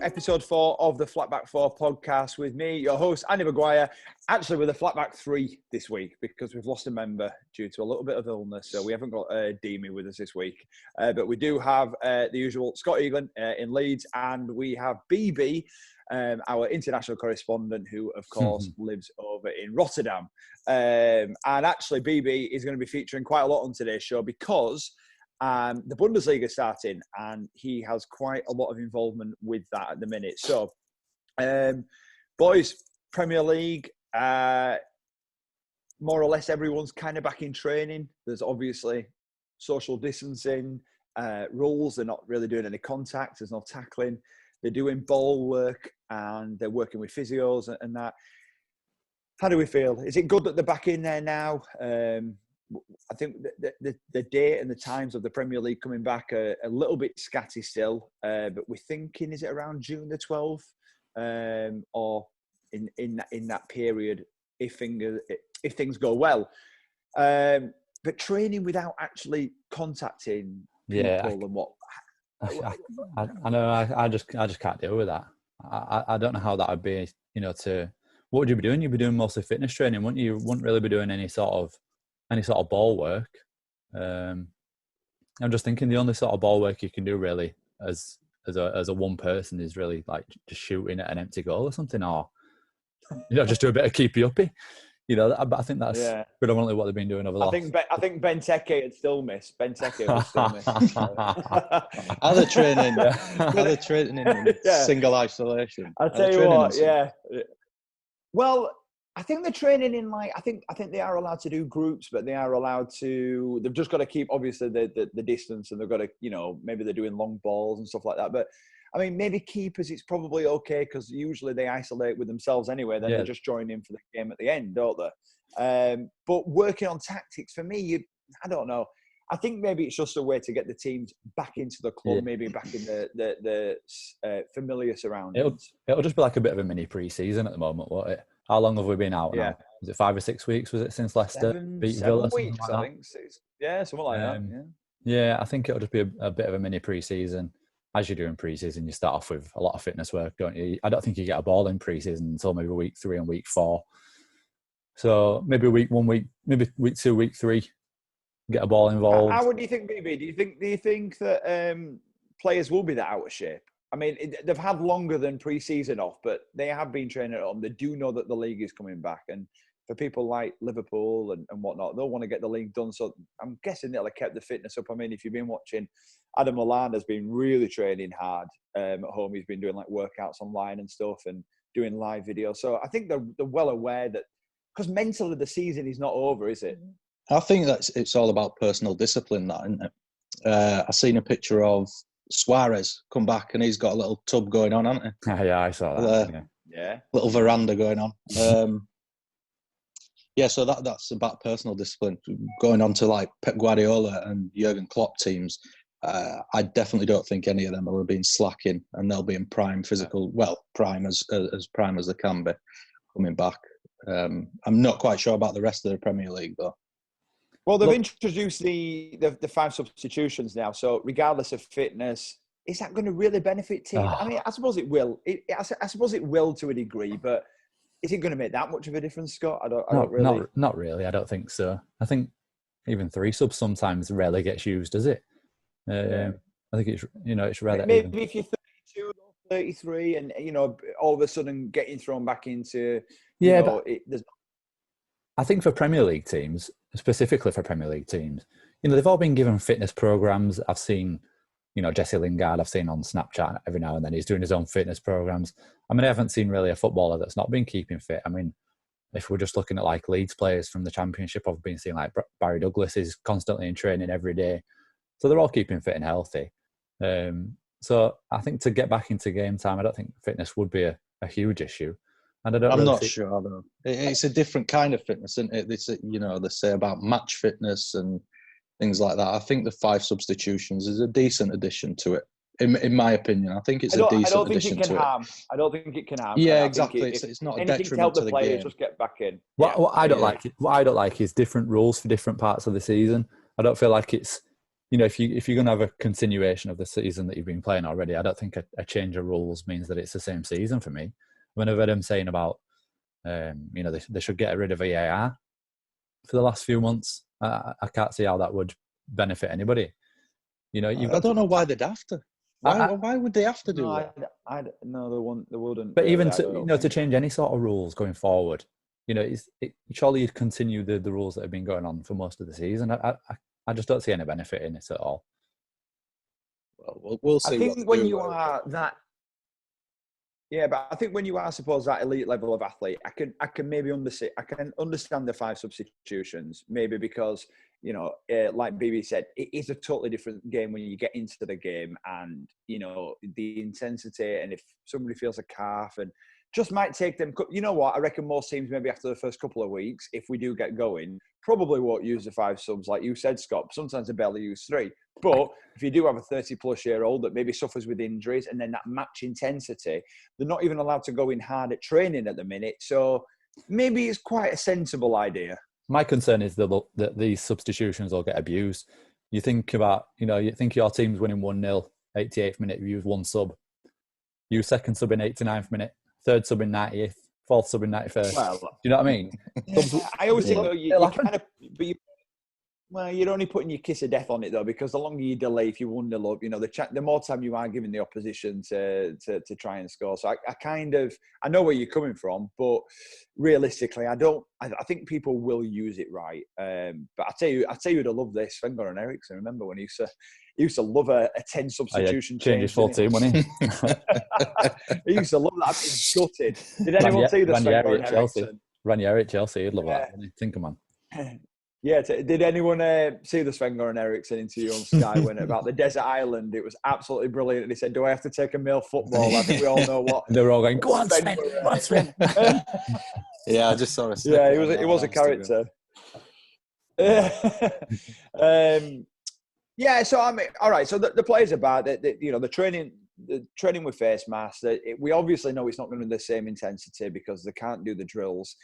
episode 4 of the FlatBackFour podcast with me, your host, Andy Maguire, actually with a FlatBack 3 this week because we've lost a member due to a little bit of illness, so we haven't got Deemy with us this week. But we do have the usual Scott Egan in Leeds, and we have BB, our international correspondent, who, of course, lives over in Rotterdam. And actually, BB is going to be featuring quite a lot on today's show because the Bundesliga is starting, and he has quite a lot of involvement with that at the minute. So, boys, Premier League, more or less everyone's kind of back in training. There's obviously social distancing rules. They're not really doing any contact. There's no tackling. They're doing ball work, and they're working with physios and that. How do we feel? Is it good that they're back in there now? I think the date and the times of the Premier League coming back are a little bit scatty still, but we're thinking, is it around June the 12th, or in that period if things go well? But training without actually contacting people and what? I know. I just can't deal with that. I don't know how that would be. What would you be doing? You'd be doing mostly fitness training, wouldn't you? You wouldn't really be doing any sort of ball work. I'm just thinking the only sort of ball work you can do really as a one person is really like just shooting at an empty goal or something, or just do a bit of keepy uppy. But I think that's predominantly what they've been doing over the last. I think Benteke would still miss. Benteke would still miss. Other training in single isolation. I'll tell you what, Well, I think they're training in I think they are allowed to do groups, but they are allowed to. They've just got to keep obviously the distance, and they've got to maybe they're doing long balls and stuff like that. But I mean, maybe keepers, it's probably okay because usually they isolate with themselves anyway. Then they just join in for the game at the end, don't they? But working on tactics for me, I don't know. I think maybe it's just a way to get the teams back into the club, maybe back in the familiar surroundings. It'll just be like a bit of a mini pre-season at the moment, won't it? How long have we been out now? Was it 5 or 6 weeks? Was it since Leicester beat Villa? 7 weeks, I think. Something like that. Yeah, I think it'll just be a bit of a mini pre-season. As you do in pre-season, you start off with a lot of fitness work, don't you? I don't think you get a ball in pre-season until maybe week 3 and week 4. So maybe week 1, maybe week 2, week 3, get a ball involved. How would you think, BB? Do you think that players will be that out of shape? I mean, they've had longer than pre-season off, but they have been training at home. They do know that the league is coming back. And for people like Liverpool and whatnot, they'll want to get the league done. So I'm guessing they'll have kept the fitness up. I mean, if you've been watching, Adam Lallana's been really training hard at home. He's been doing workouts online and stuff and doing live videos. So I think they're well aware that, because mentally the season is not over, is it? I think it's all about personal discipline, that, isn't it? I've seen a picture of Suarez come back, and he's got a little tub going on, hasn't he? Yeah, I saw that. Little veranda going on. So that's about personal discipline. Going on to Pep Guardiola and Jurgen Klopp teams, I definitely don't think any of them will have been slacking, and they'll be in prime physical, prime as prime as they can be coming back. I'm not quite sure about the rest of the Premier League though. Well, they've introduced the 5 substitutions now. So regardless of fitness, is that going to really benefit teams? I mean, I suppose it will. I suppose it will to a degree, but is it going to make that much of a difference, Scott? I don't really. Not really. I don't think so. I think even 3 subs sometimes rarely gets used, does it? I think it's rather. Maybe if you're 32 or 33, and all of a sudden getting thrown back into I think for Premier League teams, specifically for Premier League teams, they've all been given fitness programs. I've seen, Jesse Lingard, I've seen on Snapchat every now and then, he's doing his own fitness programs. I mean, I haven't seen really a footballer that's not been keeping fit. I mean, if we're just looking at Leeds players from the Championship, I've been seeing Barry Douglas is constantly in training every day. So they're all keeping fit and healthy. So I think to get back into game time, I don't think fitness would be a huge issue. And I'm not sure though. It's a different kind of fitness, isn't it? It's, they say about match fitness and things like that. I think the 5 substitutions is a decent addition to it. In my opinion, I think it's a decent addition to it. I don't think it can harm. Yeah, exactly. It's not a detriment to the players, game. Just get back in. What I don't like is different rules for different parts of the season. I don't feel like it's, if you're going to have a continuation of the season that you've been playing already, I don't think a change of rules means that it's the same season for me. When I've heard them saying about, they should get rid of VAR for the last few months, I can't see how that would benefit anybody. I don't know why they'd have to. Why would they have to do that? No, they wouldn't. But really, even to change any sort of rules going forward, surely you'd continue the rules that have been going on for most of the season. I just don't see any benefit in it at all. Well, we'll see. I think when you are that, but I think when you are, I suppose, that elite level of athlete, I can maybe understand the 5 substitutions, maybe because like BB said, it is a totally different game when you get into the game, and the intensity, and if somebody feels a calf and just might take them. You know what? I reckon most teams, maybe after the first couple of weeks, if we do get going, probably won't use the 5 subs like you said, Scott. Sometimes they barely use 3. But if you do have a 30-plus-year-old that maybe suffers with injuries and then that match intensity, they're not even allowed to go in hard at training at the minute. So maybe it's quite a sensible idea. My concern is that these substitutions will get abused. You think about, you think your team's winning 1-0, 88th minute, you use 1 sub. Use second sub in 89th minute, third sub in 90th, fourth sub in 91st. Well, do you know what I mean? I always think, though, you're only putting your kiss of death on it, though, because the longer you delay, if you 1-0 up, the more time you are giving the opposition to try and score. So I know where you're coming from, but realistically, I think people will use it right. But I tell you who'd have loved this, Sven-Göran Eriksson. Remember when he used to love a 10 substitution change his full team, wouldn't he? He used to love that. He's gutted. Did anyone see the Sven-Göran Eriksson? Ranieri at Chelsea, he'd love that. Think of man. Yeah, did anyone see the Sven-Göran Eriksson interview on Sky when about the desert island? It was absolutely brilliant. And he said, "Do I have to take a male football?" I think we all know what. They were all going, "Go on, Sven! Go on, Sven!" Yeah, I just saw a yeah, it was a character. So I mean, all right. So the players are bad. The training with face masks. We obviously know it's not going to be the same intensity because they can't do the drills.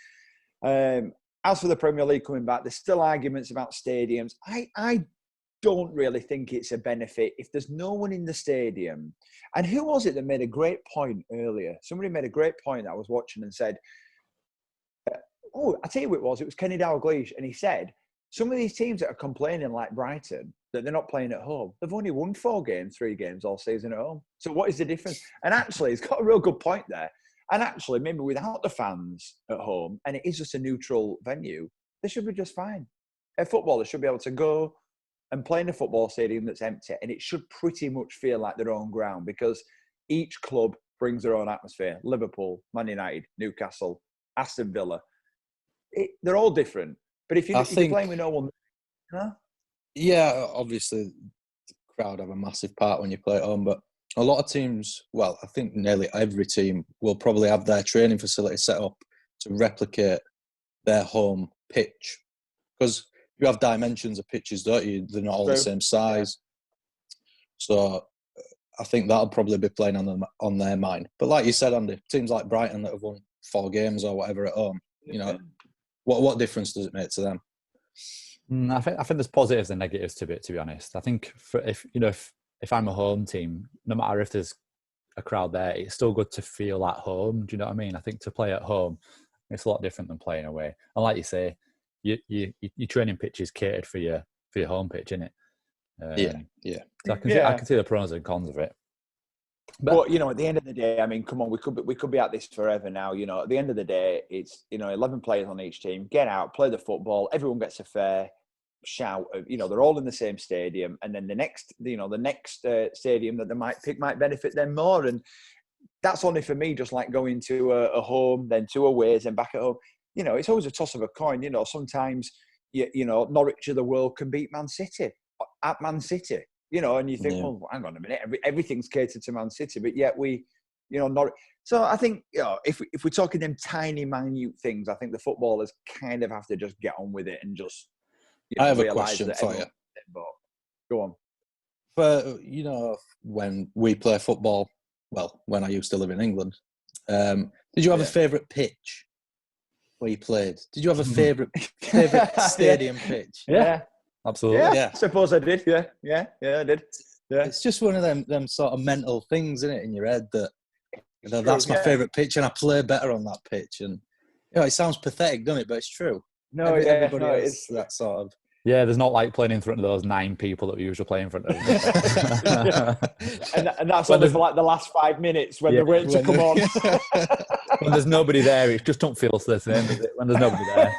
As for the Premier League coming back, there's still arguments about stadiums. I don't really think it's a benefit if there's no one in the stadium. And who was it that made a great point earlier? Somebody made a great point that I was watching and said, I'll tell you who it was. It was Kenny Dalglish. And he said, some of these teams that are complaining, like Brighton, that they're not playing at home, they've only won 3 games all season at home. So what is the difference? And actually, he's got a real good point there. And actually, maybe without the fans at home, and it is just a neutral venue, they should be just fine. Footballers should be able to go and play in a football stadium that's empty, and it should pretty much feel like their own ground because each club brings their own atmosphere. Liverpool, Man United, Newcastle, Aston Villa. They're all different. But if you're playing with no one... Huh? Yeah, obviously, the crowd have a massive part when you play at home, but a lot of teams, well, I think nearly every team will probably have their training facility set up to replicate their home pitch. Because you have dimensions of pitches, don't you? They're not all the same size. So I think that'll probably be playing on their mind. But like you said, Andy, teams like Brighton that have won 4 games or whatever at home, what difference does it make to them? I think there's positives and negatives to it, to be honest. I think if I'm a home team, no matter if there's a crowd there, it's still good to feel at home. Do you know what I mean? I think to play at home, it's a lot different than playing away. And like you say, your training pitch is catered for your home pitch, isn't it? Yeah. So I can see the pros and cons of it. But at the end of the day, I mean, come on, we could be at this forever now. At the end of the day, it's 11 players on each team. Get out, play the football. Everyone gets a fair shout. They're all in the same stadium, and then the next stadium that they might pick might benefit them more. And that's only for me, just like going to a home, then 2 aways, and back at home. It's always a toss of a coin. Sometimes Norwich of the world can beat Man City at Man City. And you think, well, hang on a minute, everything's catered to Man City, but yet Norwich. So I think, if we're talking them tiny, minute things, I think the footballers kind of have to just get on with it and just. I have a question for you. Go on. For when we play football, well, when I used to live in England, did you have a favourite pitch where you played? Did you have a favourite stadium pitch? Yeah. absolutely. Yeah, I suppose I did. Yeah, I did. Yeah. It's just one of them sort of mental things, isn't it, in your head that True, that's my favourite pitch and I play better on that pitch. And it sounds pathetic, doesn't it? But it's true. Everybody has that sort of. Yeah, there's not like playing in front of those 9 people that we usually play in front of. and that's only for like the last 5 minutes when they're waiting to come on. When there's nobody there, it just don't feel the same, does it? When there's nobody there.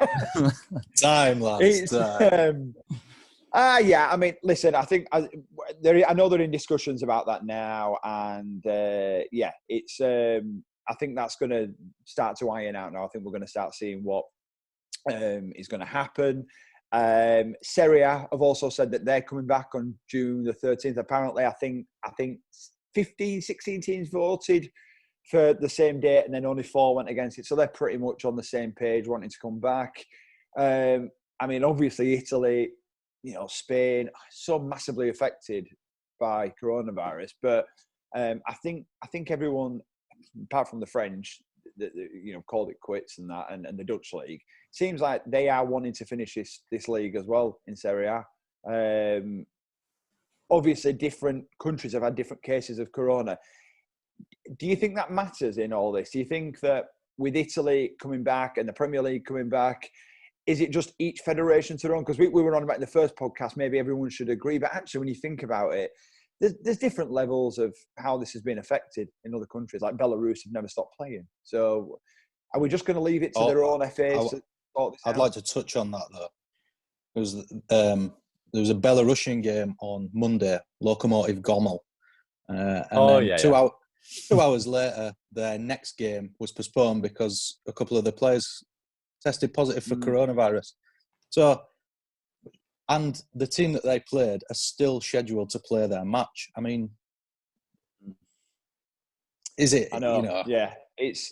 Time, lads. Yeah, I mean, listen, I think I know they're in discussions about that now, and it's. I think that's going to start to iron out now. I think we're going to start seeing what is going to happen. Serie A have also said that they're coming back on June the 13th. Apparently, I think 15, 16 teams voted for the same date, and then only 4 went against it. So they're pretty much on the same page, wanting to come back. I mean, obviously, Italy, Spain, so massively affected by coronavirus. But I think everyone, apart from the French, that called it quits and that, and the Dutch league, seems like they are wanting to finish this league as well in Serie A. Obviously, different countries have had different cases of corona. Do you think that matters in all this? Do you think that with Italy coming back and the Premier League coming back, is it just each federation to their own? Because we were on about in the first podcast, maybe everyone should agree. But actually, when you think about it, there's different levels of how this has been affected in other countries. Like Belarus have never stopped playing. So are we just going to leave it to their own FAs to sort this out? I'd like to touch on that, though. There was a Belarusian game on Monday, Lokomotiv Gomel. And 2 hours later, their next game was postponed because a couple of the players tested positive for coronavirus. So, and the team that they played are still scheduled to play their match. I mean, is it? I know. Yeah, it's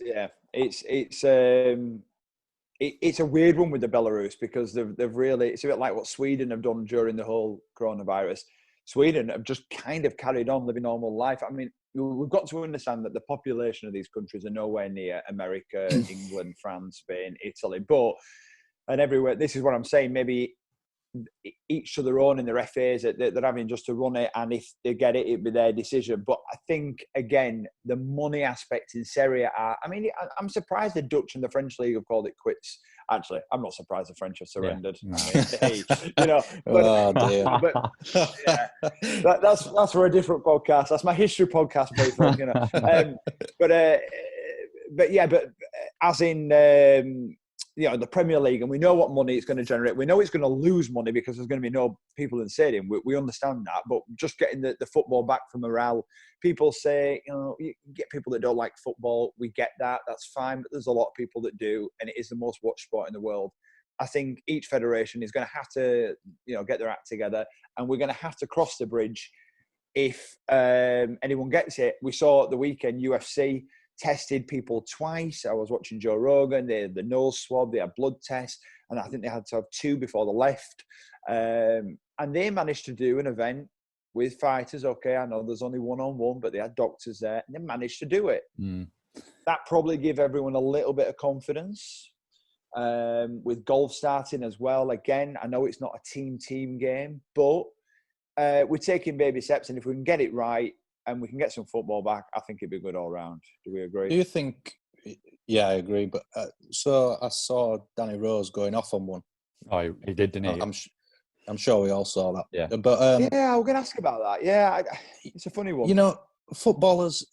a weird one with the Belarus because they've really, it's a bit like what Sweden have done during the whole coronavirus. Sweden have just kind of carried on living normal life. I mean, we've got to understand that the population of these countries are nowhere near America, England, France, Spain, Italy, and everywhere. This is what I'm saying. Maybe each to their own in their FAs, they're having just to run it, and if they get it, it'll be their decision. But I think, again, the money aspect in Serie A, I mean, I'm surprised the Dutch and the French league have called it quits. Actually, I'm not surprised the French have surrendered. Yeah. That's for a different podcast. That's my history podcast, basically. But as in. The Premier League, and we know what money it's going to generate. We know it's going to lose money because there's going to be no people in the stadium. We understand that, but just getting the football back for morale. People say, you get people that don't like football. We get that. That's fine, but there's a lot of people that do, and it is the most watched sport in the world. I think each federation is going to have to, get their act together, and we're going to have to cross the bridge if anyone gets it. We saw at the weekend UFC tested people twice. I was watching Joe Rogan. They had the nose swab, they had blood tests, and I think they had to have 2 before they left. And they managed to do an event with fighters. Okay, I know there's only one-on-one, but they had doctors there, and they managed to do it. That probably gave everyone a little bit of confidence. With golf starting as well. Again, I know it's not a team game, but we're taking baby steps, and if we can get it right, and we can get some football back, I think it'd be good all round. Do we agree? Do you think? Yeah, I agree. But so I saw Danny Rose going off on one. Oh, he did, didn't he? I'm sure we all saw that. Yeah. But I was going to ask about that. Yeah, it's a funny one. Footballers,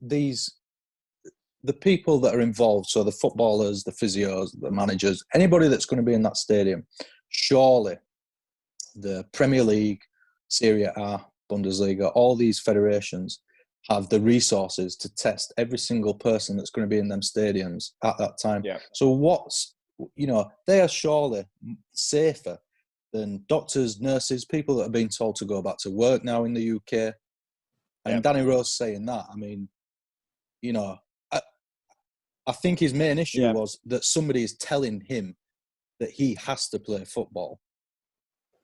the people that are involved, so the footballers, the physios, the managers, anybody that's going to be in that stadium, surely the Premier League, Serie A, Bundesliga, all these federations have the resources to test every single person that's going to be in them stadiums at that time. Yeah. So they are surely safer than doctors, nurses, people that are being told to go back to work now in the UK. And Danny Rose saying that, I mean, I think his main issue was that somebody is telling him that he has to play football,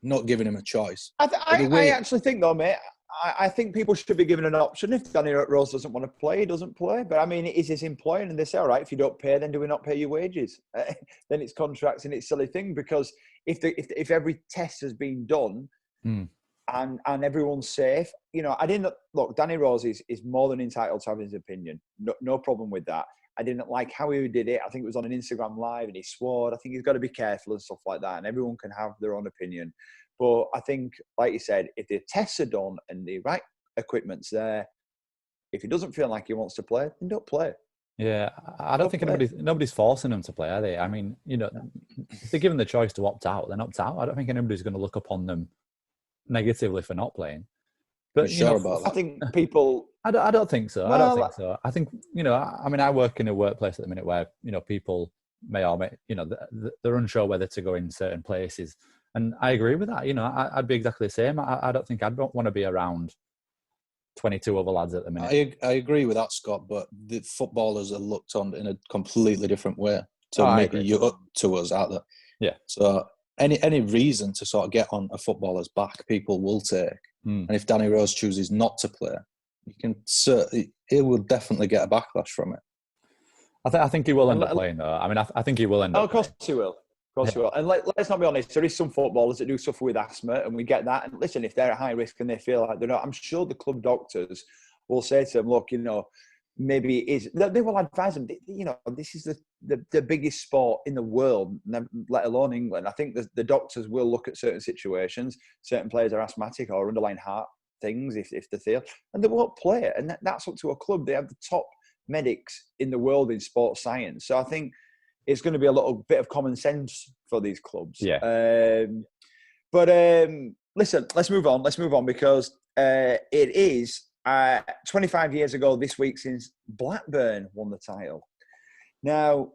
not giving him a choice. I actually think, though, mate, I think people should be given an option. If Danny Rose doesn't want to play, he doesn't play. But I mean, it is his employer, and they say, all right, if you don't pay, then do we not pay your wages? Then it's contracts, and it's a silly thing, because if every test has been done and everyone's safe, I didn't look. Danny Rose is more than entitled to have his opinion. No problem with that. I didn't like how he did it. I think it was on an Instagram live, and he swore. I think he's got to be careful and stuff like that. And everyone can have their own opinion. But I think, like you said, if the tests are done and the right equipment's there, if he doesn't feel like he wants to play, then don't play. Yeah, I don't think nobody's forcing him to play, are they? I mean, if they're given the choice to opt out, then opt out. I don't think anybody's going to look upon them negatively for not playing. But about that? I think people. I don't think so. Well, I don't think so. I think I mean, I work in a workplace at the minute where people may or may they're unsure whether to go in certain places. And I agree with that. I'd be exactly the same. I don't think I'd want to be around 22 other lads at the minute. I agree with that, Scott, but the footballers are looked on in a completely different way to us out there. Yeah. So any reason to sort of get on a footballer's back, people will take. And if Danny Rose chooses not to play, he will definitely get a backlash from it. I think he will end up playing, though. I mean, I think he will end up. Of course he will. Of course he will. And let's not be honest, there is some footballers that do suffer with asthma, and we get that. And listen, if they're at high risk and they feel like they're not, I'm sure the club doctors will say to them, look, maybe it is. They will advise them, this is the biggest sport in the world, let alone England. I think the doctors will look at certain situations. Certain players are asthmatic or underlying heart things if they feel, and they won't play it. And that's up to a club. They have the top medics in the world in sports science. So I think it's going to be a little bit of common sense for these clubs. Yeah. Listen, let's move on because it is 25 years ago this week since Blackburn won the title. Now,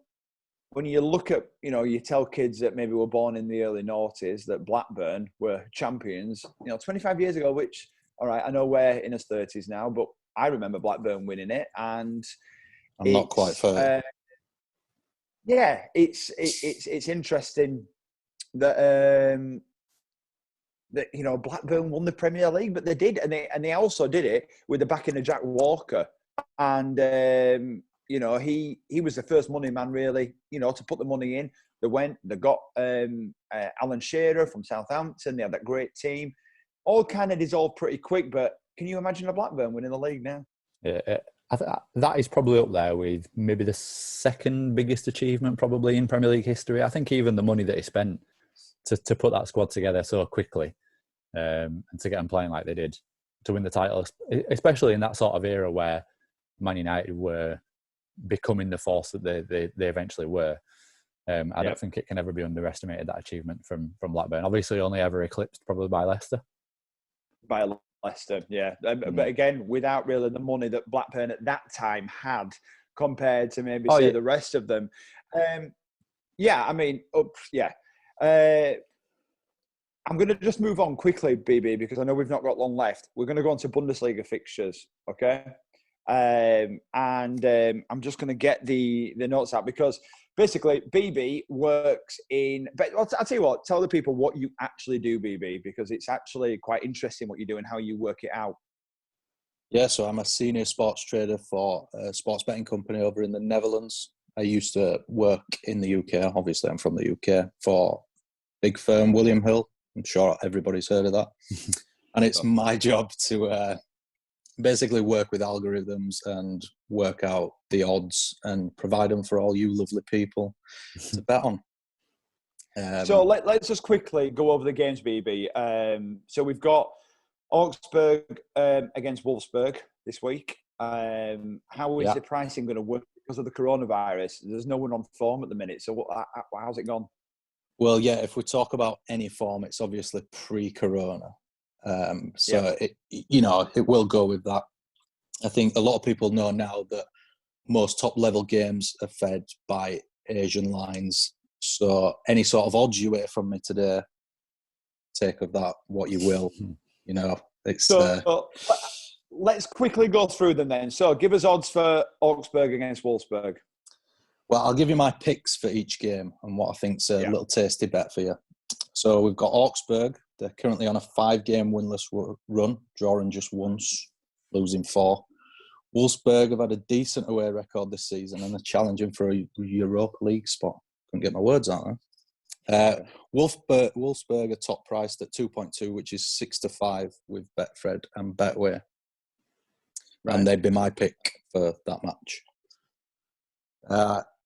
when you look at, you tell kids that maybe were born in the early noughties that Blackburn were champions, 25 years ago, which, all right, I know we're in his 30s now, but I remember Blackburn winning it. And I'm not quite fair. Yeah, it's interesting that Blackburn won the Premier League, but they did, and they also did it with the backing of Jack Walker, and he was the first money man really, to put the money in. They got Alan Shearer from Southampton. They had that great team. All kind of dissolved pretty quick, but can you imagine a Blackburn winning the league now? Yeah. That is probably up there with maybe the second biggest achievement probably in Premier League history. I think even the money that he spent to put that squad together so quickly and to get them playing like they did to win the title, especially in that sort of era where Man United were becoming the force that they eventually were. I don't think it can ever be underestimated, that achievement from Blackburn. Obviously only ever eclipsed probably by Leicester. By Leicester, yeah. But again, without really the money that Blackburn at that time had compared to maybe the rest of them. I'm going to just move on quickly, BB, because I know we've not got long left. We're going to go on to Bundesliga fixtures, okay? I'm just going to get the notes out because basically BB works in... But I'll tell you what, tell the people what you actually do, BB, because it's actually quite interesting what you do and how you work it out. Yeah, so I'm a senior sports trader for a sports betting company over in the Netherlands. I used to work in the UK. Obviously, I'm from the UK, for big firm William Hill. I'm sure everybody's heard of that. And it's my job to basically work with algorithms and work out the odds and provide them for all you lovely people to bet on. So let's just quickly go over the games, BB. So we've got Augsburg against Wolfsburg this week. How is the pricing going to work because of the coronavirus? There's no one on form at the minute. So how's it gone? Well, yeah, if we talk about any form, it's obviously pre-corona. It will go with that. I think a lot of people know now that most top-level games are fed by Asian lines. So any sort of odds you hear from me today, take of that what you will. Let's quickly go through them then. So give us odds for Augsburg against Wolfsburg. Well, I'll give you my picks for each game and what I think's a little tasty bet for you. So we've got Augsburg They're currently on a 5-game winless run, drawing just once, losing 4. Wolfsburg have had a decent away record this season and are challenging for a Europa League spot. Couldn't get my words out there. Wolfsburg are top priced at 2.2, which is 6-5 with Betfred and Betway. Right. And they'd be my pick for that match.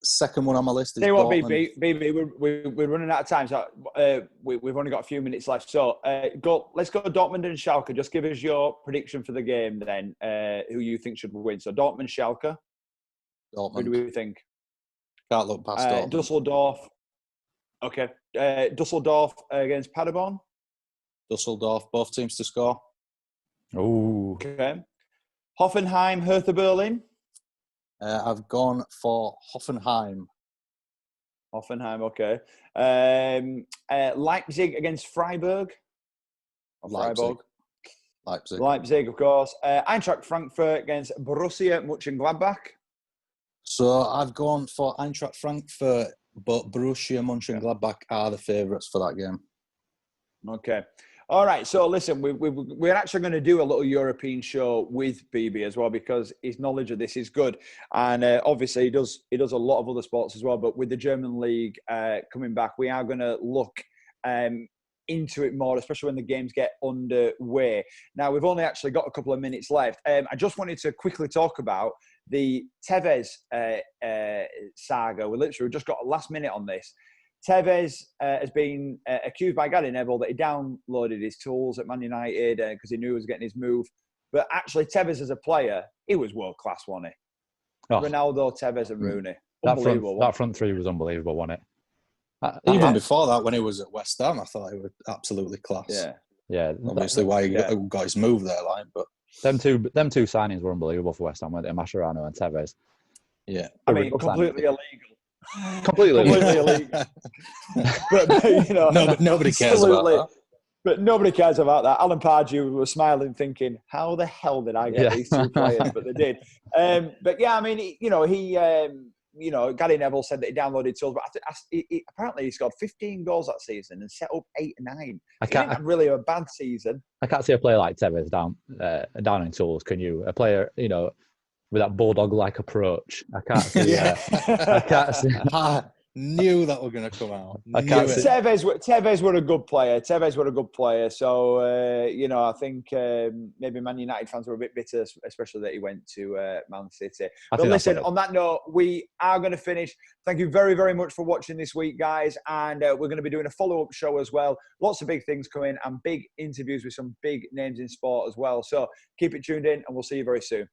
Second one on my list is Dortmund. BB, we're running out of time, so we've only got a few minutes left. So let's go Dortmund and Schalke. Just give us your prediction for the game then, who you think should win. So Dortmund, Schalke. Dortmund. Who do we think? Can't look past Dortmund. Dusseldorf. Okay. Dusseldorf against Paderborn. Dusseldorf, both teams to score. Oh. Okay. Hoffenheim, Hertha Berlin. I've gone for Hoffenheim. Hoffenheim, okay. Leipzig against Freiburg. Leipzig, of course. Eintracht Frankfurt against Borussia Mönchengladbach. So I've gone for Eintracht Frankfurt, but Borussia Mönchengladbach are the favourites for that game. Okay. All right. So listen, we're actually going to do a little European show with BB as well, because his knowledge of this is good, and obviously he does a lot of other sports as well. But with the German league coming back, we are going to look into it more, especially when the games get underway. Now we've only actually got a couple of minutes left. I just wanted to quickly talk about the Tevez saga. We just got a last minute on this. Tevez has been accused by Gary Neville that he downloaded his tools at Man United because he knew he was getting his move. But actually, Tevez as a player, he was world class, wasn't he? Oh. Ronaldo, Tevez, and Rooney. That front three was unbelievable, wasn't it? Even before that, when he was at West Ham, I thought he was absolutely class. Yeah. Obviously, why he got his move there, like, but them two signings were unbelievable for West Ham, weren't they? Mascherano and Tevez. Yeah, I mean, completely illegal. Completely illegal. but you know, nobody cares about that. But nobody cares about that. Alan Pardew was smiling, thinking, "How the hell did I get these two players?" But they did. But yeah, I mean, Gary Neville said that he downloaded tools, but apparently he scored 15 goals that season and set up 8 or 9. He didn't have really a bad season. I can't see a player like Tevez down in tools. Can you? A player, with that bulldog-like approach. I can't see. I can't see. I knew that were going to come out. Tevez were a good player. So, I think maybe Man United fans were a bit bitter, especially that he went to Man City. But listen, on that note, we are going to finish. Thank you very, very much for watching this week, guys. And we're going to be doing a follow-up show as well. Lots of big things coming and big interviews with some big names in sport as well. So keep it tuned in and we'll see you very soon.